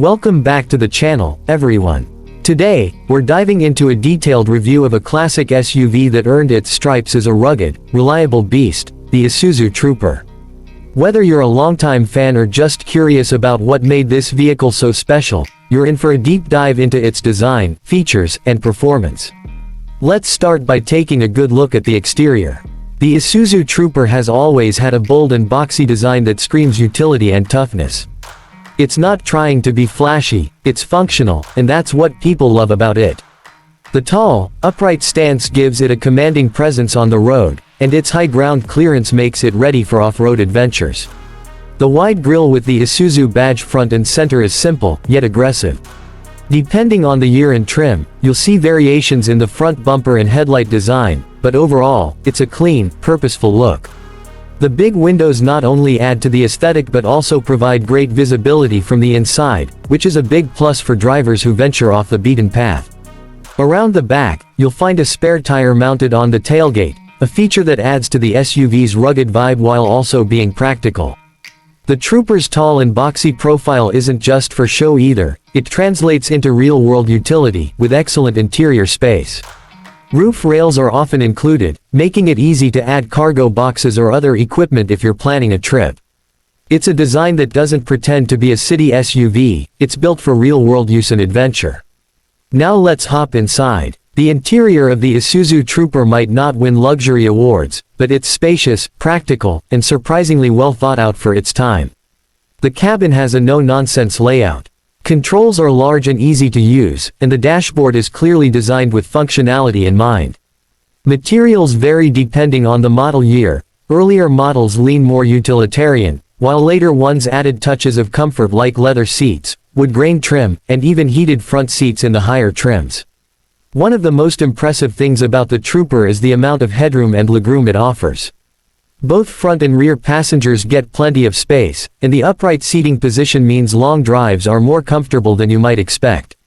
Welcome back to the channel, everyone. Today, we're diving into a detailed review of a classic SUV that earned its stripes as a rugged, reliable beast, the Isuzu Trooper. Whether you're a longtime fan or just curious about what made this vehicle so special, you're in for a deep dive into its design, features, and performance. Let's start by taking a good look at the exterior. The Isuzu Trooper has always had a bold and boxy design that screams utility and toughness. It's not trying to be flashy, it's functional, and that's what people love about it. The tall, upright stance gives it a commanding presence on the road, and its high ground clearance makes it ready for off-road adventures. The wide grille with the Isuzu badge front and center is simple, yet aggressive. Depending on the year and trim, you'll see variations in the front bumper and headlight design, but overall, it's a clean, purposeful look. The big windows not only add to the aesthetic but also provide great visibility from the inside, which is a big plus for drivers who venture off the beaten path. Around the back, you'll find a spare tire mounted on the tailgate, a feature that adds to the SUV's rugged vibe while also being practical. The Trooper's tall and boxy profile isn't just for show either, it translates into real-world utility, with excellent interior space. Roof rails are often included, making it easy to add cargo boxes or other equipment if you're planning a trip. It's a design that doesn't pretend to be a city SUV, it's built for real-world use and adventure. Now let's hop inside. The interior of the Isuzu Trooper might not win luxury awards, but it's spacious, practical, and surprisingly well thought out for its time. The cabin has a no-nonsense layout. Controls are large and easy to use, and the dashboard is clearly designed with functionality in mind. Materials vary depending on the model year. Earlier models lean more utilitarian, while later ones added touches of comfort like leather seats, wood grain trim, and even heated front seats in the higher trims. One of the most impressive things about the Trooper is the amount of headroom and legroom it offers. Both front and rear passengers get plenty of space, and the upright seating position means long drives are more comfortable than you might expect.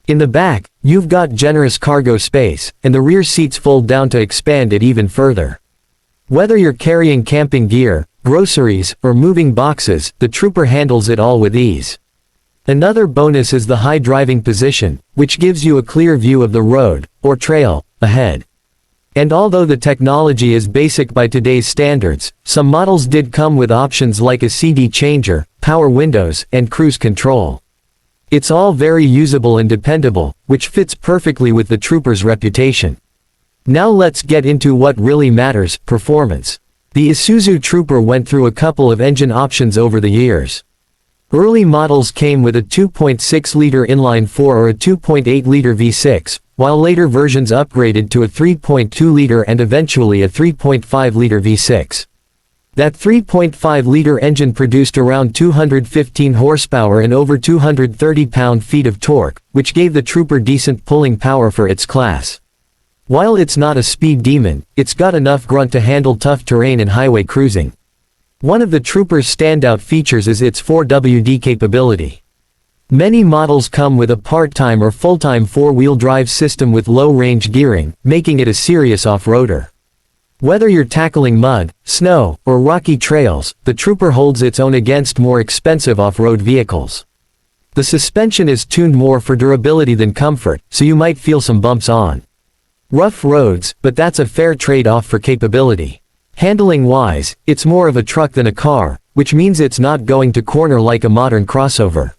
In the back, you've got generous cargo space, and the rear seats fold down to expand it even further. Whether you're carrying camping gear, groceries, or moving boxes, the Trooper handles it all with ease. Another bonus is the high driving position, which gives you a clear view of the road, or trail, ahead. And although the technology is basic by today's standards, some models did come with options like a CD changer, power windows, and cruise control. It's all very usable and dependable, which fits perfectly with the Trooper's reputation. Now let's get into what really matters, performance. The Isuzu Trooper went through a couple of engine options over the years. Early models came with a 2.6-liter inline-4 or a 2.8-liter V6, while later versions upgraded to a 3.2-liter and eventually a 3.5-liter V6. That 3.5-liter engine produced around 215 horsepower and over 230 pound-feet of torque, which gave the Trooper decent pulling power for its class. While it's not a speed demon, it's got enough grunt to handle tough terrain and highway cruising. One of the Trooper's standout features is its 4WD capability. Many models come with a part-time or full-time four-wheel drive system with low-range gearing, making it a serious off-roader. Whether you're tackling mud, snow, or rocky trails, the Trooper holds its own against more expensive off-road vehicles. The suspension is tuned more for durability than comfort, so you might feel some bumps on rough roads, but that's a fair trade-off for capability. Handling-wise, it's more of a truck than a car, which means it's not going to corner like a modern crossover.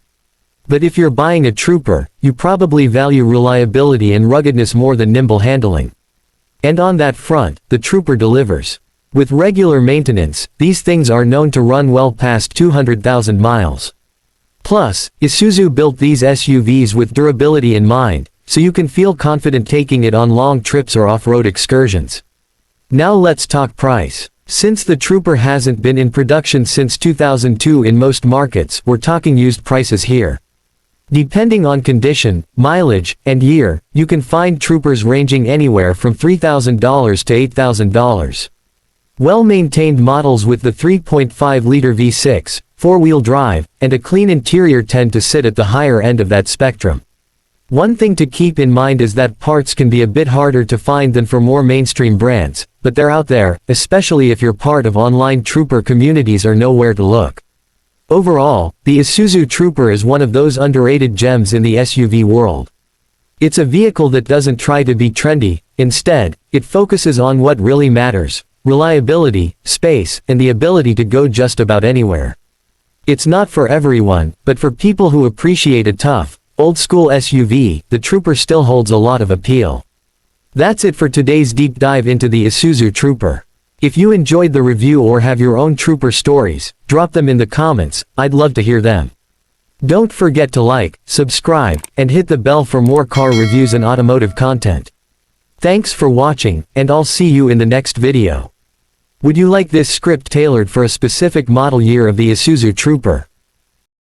But if you're buying a Trooper, you probably value reliability and ruggedness more than nimble handling. And on that front, the Trooper delivers. With regular maintenance, these things are known to run well past 200,000 miles. Plus, Isuzu built these SUVs with durability in mind, so you can feel confident taking it on long trips or off-road excursions. Now let's talk price. Since the Trooper hasn't been in production since 2002 in most markets, we're talking used prices here. Depending on condition, mileage, and year, you can find Troopers ranging anywhere from $3,000 to $8,000. Well-maintained models with the 3.5-liter V6, four-wheel drive, and a clean interior tend to sit at the higher end of that spectrum. One thing to keep in mind is that parts can be a bit harder to find than for more mainstream brands, but they're out there, especially if you're part of online Trooper communities or know where to look. Overall, the Isuzu Trooper is one of those underrated gems in the SUV world. It's a vehicle that doesn't try to be trendy, instead, it focuses on what really matters: reliability, space, and the ability to go just about anywhere. It's not for everyone, but for people who appreciate a tough, old-school SUV, the Trooper still holds a lot of appeal. That's it for today's deep dive into the Isuzu Trooper. If you enjoyed the review or have your own Trooper stories, drop them in the comments, I'd love to hear them. Don't forget to like, subscribe, and hit the bell for more car reviews and automotive content. Thanks for watching, and I'll see you in the next video. Would you like this script tailored for a specific model year of the Isuzu Trooper?